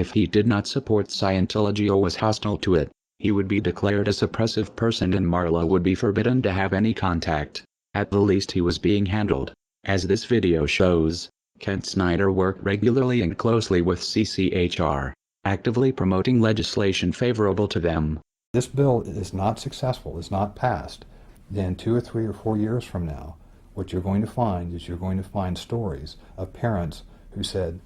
If he did not support Scientology or was hostile to it, he would be declared a suppressive person and Marla would be forbidden to have any contact. At the least he was being handled. As this video shows, Kent Snyder worked regularly and closely with CCHR, actively promoting legislation favorable to them. This bill is not successful, is not passed, then 2 or 3 or 4 years from now, what you're going to find is you're going to find stories of parents who said,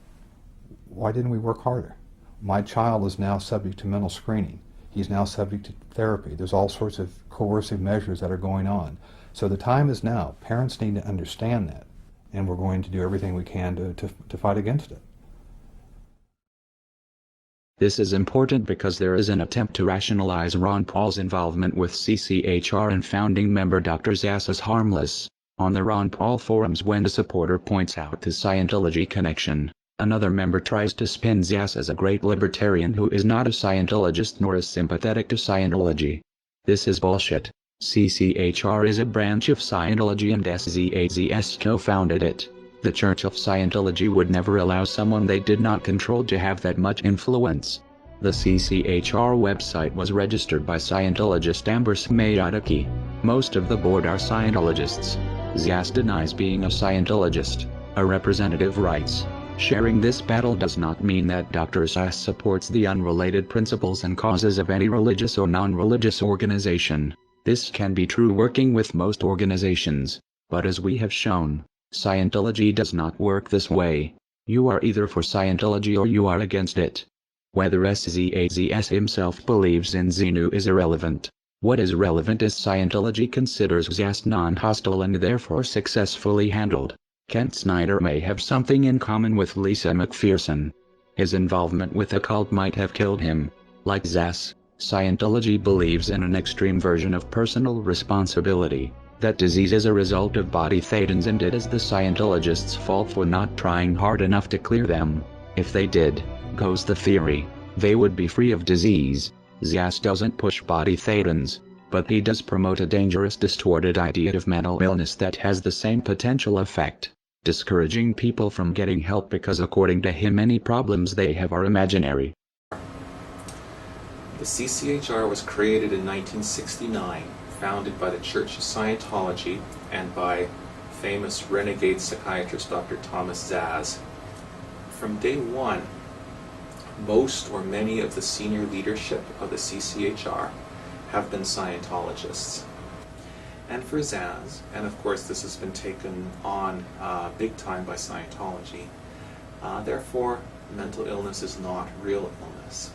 why didn't we work harder? My child is now subject to mental screening. He's now subject to therapy. There's all sorts of coercive measures that are going on. So the time is now. Parents need to understand that, and we're going to do everything we can to fight against it. This is important because there is an attempt to rationalize Ron Paul's involvement with CCHR and founding member Dr. Zass as harmless. On the Ron Paul forums, when a supporter points out the Scientology connection, another member tries to spin Zass as a great libertarian who is not a Scientologist nor is sympathetic to Scientology. This is bullshit. CCHR is a branch of Scientology and SZAZS co-founded it. The Church of Scientology would never allow someone they did not control to have that much influence. The CCHR website was registered by Scientologist Amber Smayataki. Most of the board are Scientologists. Zass denies being a Scientologist. A representative writes, sharing this battle does not mean that Dr. Zass supports the unrelated principles and causes of any religious or non-religious organization. This can be true working with most organizations, but as we have shown, Scientology does not work this way. You are either for Scientology or you are against it. Whether SZAZS himself believes in Xenu is irrelevant. What is relevant is Scientology considers Zass non-hostile and therefore successfully handled. Kent Snyder may have something in common with Lisa McPherson. His involvement with a cult might have killed him. Like Zass, Scientology believes in an extreme version of personal responsibility. That disease is a result of body thetans and it is the Scientologists' fault for not trying hard enough to clear them. If they did, goes the theory, they would be free of disease. Zass doesn't push body thetans, but he does promote a dangerous distorted idea of mental illness that has the same potential effect, discouraging people from getting help because according to him any problems they have are imaginary. The CCHR was created in 1969, founded by the Church of Scientology and by famous renegade psychiatrist Dr. Thomas Zass. From day one, most or many of the senior leadership of the CCHR have been Scientologists. And for Zass, and of course this has been taken on big time by Scientology, therefore mental illness is not real illness.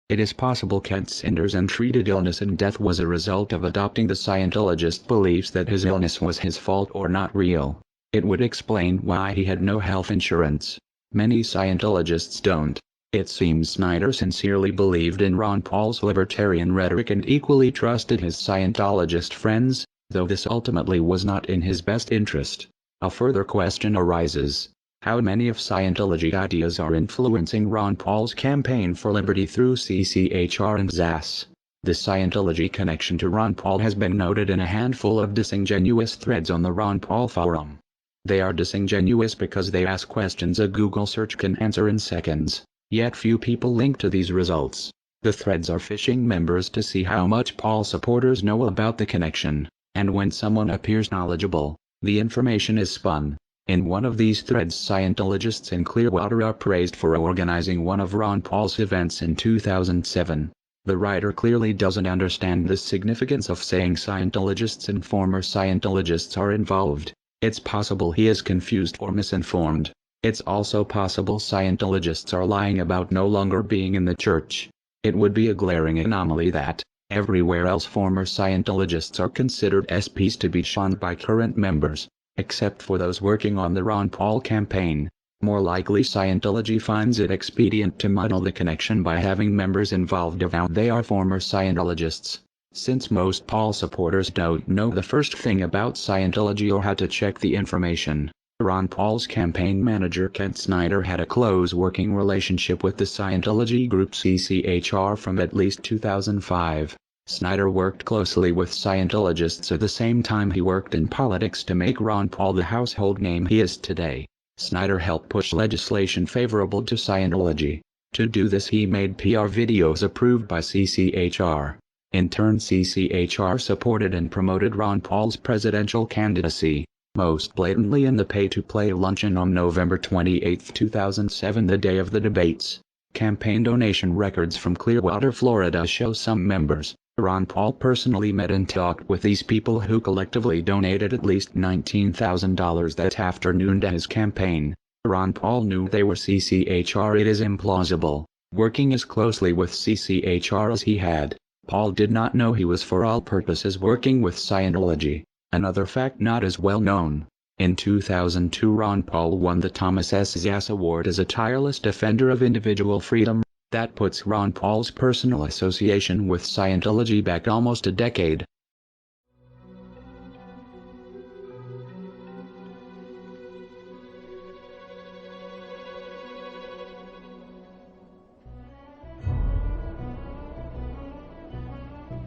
It is possible Kent Snyder's untreated illness and death was a result of adopting the Scientologist beliefs that his illness was his fault or not real. It would explain why he had no health insurance. Many Scientologists don't. It seems Snyder sincerely believed in Ron Paul's libertarian rhetoric and equally trusted his Scientologist friends, though this ultimately was not in his best interest. A further question arises. How many of Scientology ideas are influencing Ron Paul's campaign for liberty through CCHR and Zass? The Scientology connection to Ron Paul has been noted in a handful of disingenuous threads on the Ron Paul forum. They are disingenuous because they ask questions a Google search can answer in seconds, yet few people link to these results. The threads are phishing members to see how much Paul supporters know about the connection, and when someone appears knowledgeable, the information is spun. In one of these threads, Scientologists in Clearwater are praised for organizing one of Ron Paul's events in 2007. The writer clearly doesn't understand the significance of saying Scientologists and former Scientologists are involved. It's possible he is confused or misinformed. It's also possible Scientologists are lying about no longer being in the church. It would be a glaring anomaly that, everywhere else former Scientologists are considered SPs to be shunned by current members, except for those working on the Ron Paul campaign. More likely Scientology finds it expedient to muddle the connection by having members involved avowed they are former Scientologists. Since most Paul supporters don't know the first thing about Scientology or how to check the information, Ron Paul's campaign manager Kent Snyder had a close working relationship with the Scientology group CCHR from at least 2005. Snyder worked closely with Scientologists at the same time he worked in politics to make Ron Paul the household name he is today. Snyder helped push legislation favorable to Scientology. To do this he made PR videos approved by CCHR. In turn CCHR supported and promoted Ron Paul's presidential candidacy, most blatantly in the pay-to-play luncheon on November 28, 2007, the day of the debates. Campaign donation records from Clearwater, Florida show some members, Ron Paul personally met and talked with these people who collectively donated at least $19,000 that afternoon to his campaign. Ron Paul knew they were CCHR. It is implausible, working as closely with CCHR as he had. Paul did not know he was for all purposes working with Scientology. Another fact not as well known. In 2002 Ron Paul won the Thomas S. Zass Award as a tireless defender of individual freedom. That puts Ron Paul's personal association with Scientology back almost a decade.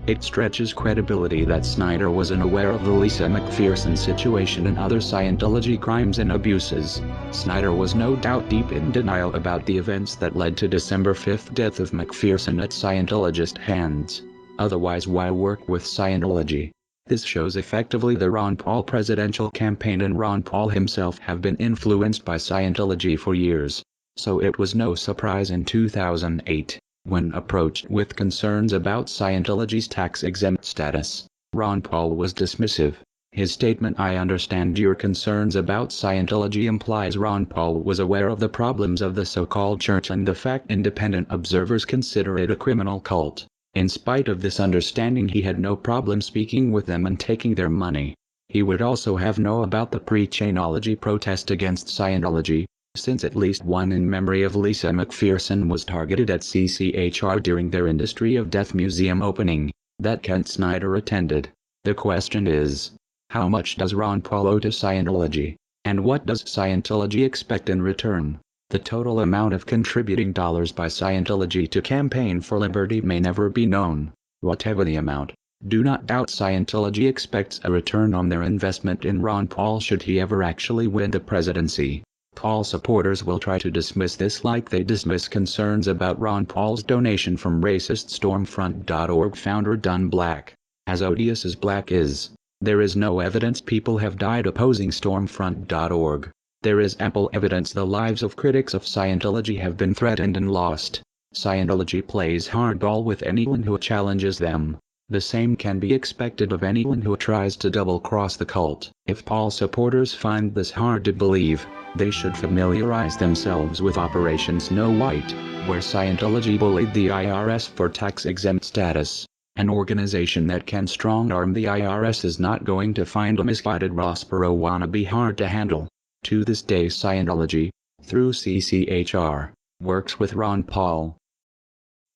It stretches credibility that Snyder was unaware of the Lisa McPherson situation and other Scientology crimes and abuses. Snyder was no doubt deep in denial about the events that led to December 5th death of McPherson at Scientologist hands. Otherwise, why work with Scientology? This shows effectively the Ron Paul presidential campaign and Ron Paul himself have been influenced by Scientology for years. So it was no surprise in 2008. When approached with concerns about Scientology's tax-exempt status, Ron Paul was dismissive. His statement, "I understand your concerns about Scientology," implies Ron Paul was aware of the problems of the so-called church and the fact independent observers consider it a criminal cult. In spite of this understanding, he had no problem speaking with them and taking their money. He would also have known about the pre-Chainology protest against Scientology, since at least one in memory of Lisa McPherson was targeted at CCHR during their Industry of Death Museum opening, that Kent Snyder attended. The question is, how much does Ron Paul owe to Scientology? And what does Scientology expect in return? The total amount of contributing dollars by Scientology to Campaign for Liberty may never be known. Whatever the amount, do not doubt Scientology expects a return on their investment in Ron Paul should he ever actually win the presidency. Paul supporters will try to dismiss this like they dismiss concerns about Ron Paul's donation from racist Stormfront.org founder Don Black. As odious as Black is, there is no evidence people have died opposing Stormfront.org. There is ample evidence the lives of critics of Scientology have been threatened and lost. Scientology plays hardball with anyone who challenges them. The same can be expected of anyone who tries to double-cross the cult. If Paul supporters find this hard to believe, they should familiarize themselves with Operation Snow White, where Scientology bullied the IRS for tax-exempt status. An organization that can strong-arm the IRS is not going to find a misguided Ross Perot wannabe hard to handle. To this day Scientology, through CCHR, works with Ron Paul.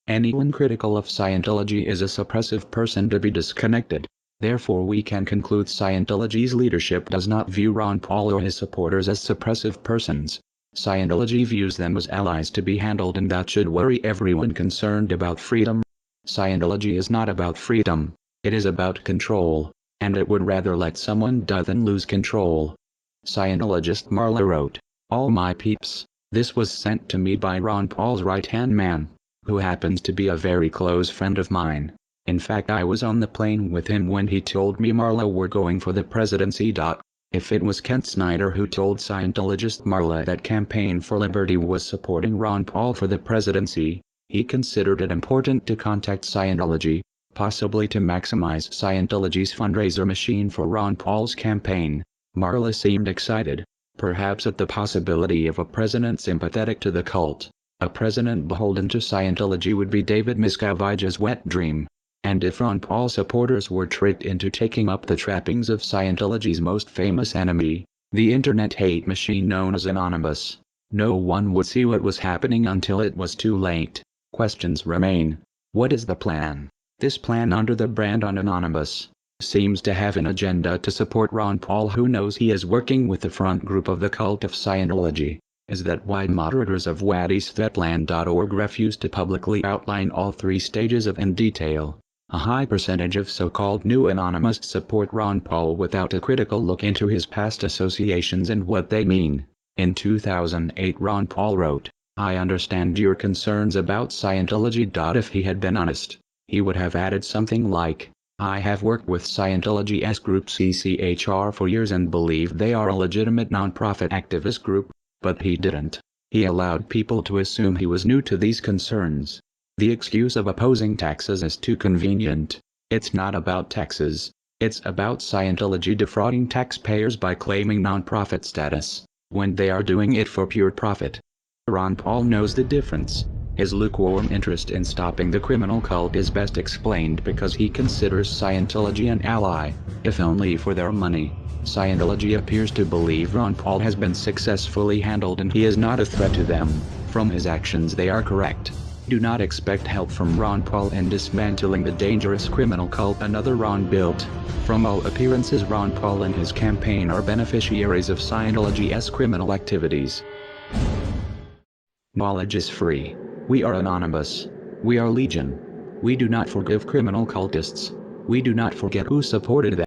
Anyone critical of Scientology is a suppressive person to be disconnected. Therefore we can conclude Scientology's leadership does not view Ron Paul or his supporters as suppressive persons. Scientology views them as allies to be handled, and that should worry everyone concerned about freedom. Scientology is not about freedom, it is about control, and it would rather let someone die than lose control. Scientologist Marla wrote, "All my peeps, this was sent to me by Ron Paul's right-hand man, who happens to be a very close friend of mine. In fact, I was on the plane with him when he told me Marla were going for the presidency. If it was Kent Snyder who told Scientologist Marla that Campaign for Liberty was supporting Ron Paul for the presidency, he considered it important to contact Scientology, possibly to maximize Scientology's fundraiser machine for Ron Paul's campaign." Marla seemed excited, perhaps at the possibility of a president sympathetic to the cult. A president beholden to Scientology would be David Miscavige's wet dream. And if Ron Paul supporters were tricked into taking up the trappings of Scientology's most famous enemy, the internet hate machine known as Anonymous, no one would see what was happening until it was too late. Questions remain. What is the plan? This plan, under the brand on Anonymous, seems to have an agenda to support Ron Paul, who knows he is working with the front group of the cult of Scientology. Is that why moderators of WadiSvetland.org refuse to publicly outline all three stages in detail? A high percentage of so-called new Anonymous support Ron Paul without a critical look into his past associations and what they mean. In 2008 Ron Paul wrote, I understand your concerns about Scientology. If he had been honest, he would have added something like, I have worked with Scientology S group CCHR for years and believe they are a legitimate non-profit activist group, but he didn't. He allowed people to assume he was new to these concerns. The excuse of opposing taxes is too convenient. It's not about taxes. It's about Scientology defrauding taxpayers by claiming non-profit status, when they are doing it for pure profit. Ron Paul knows the difference. His lukewarm interest in stopping the criminal cult is best explained because he considers Scientology an ally, if only for their money. Scientology appears to believe Ron Paul has been successfully handled and he is not a threat to them. From his actions they are correct. Do not expect help from Ron Paul in dismantling the dangerous criminal cult another Ron built. From all appearances Ron Paul and his campaign are beneficiaries of Scientology's criminal activities. Knowledge is free. We are anonymous. We are legion. We do not forgive criminal cultists. We do not forget who supported them.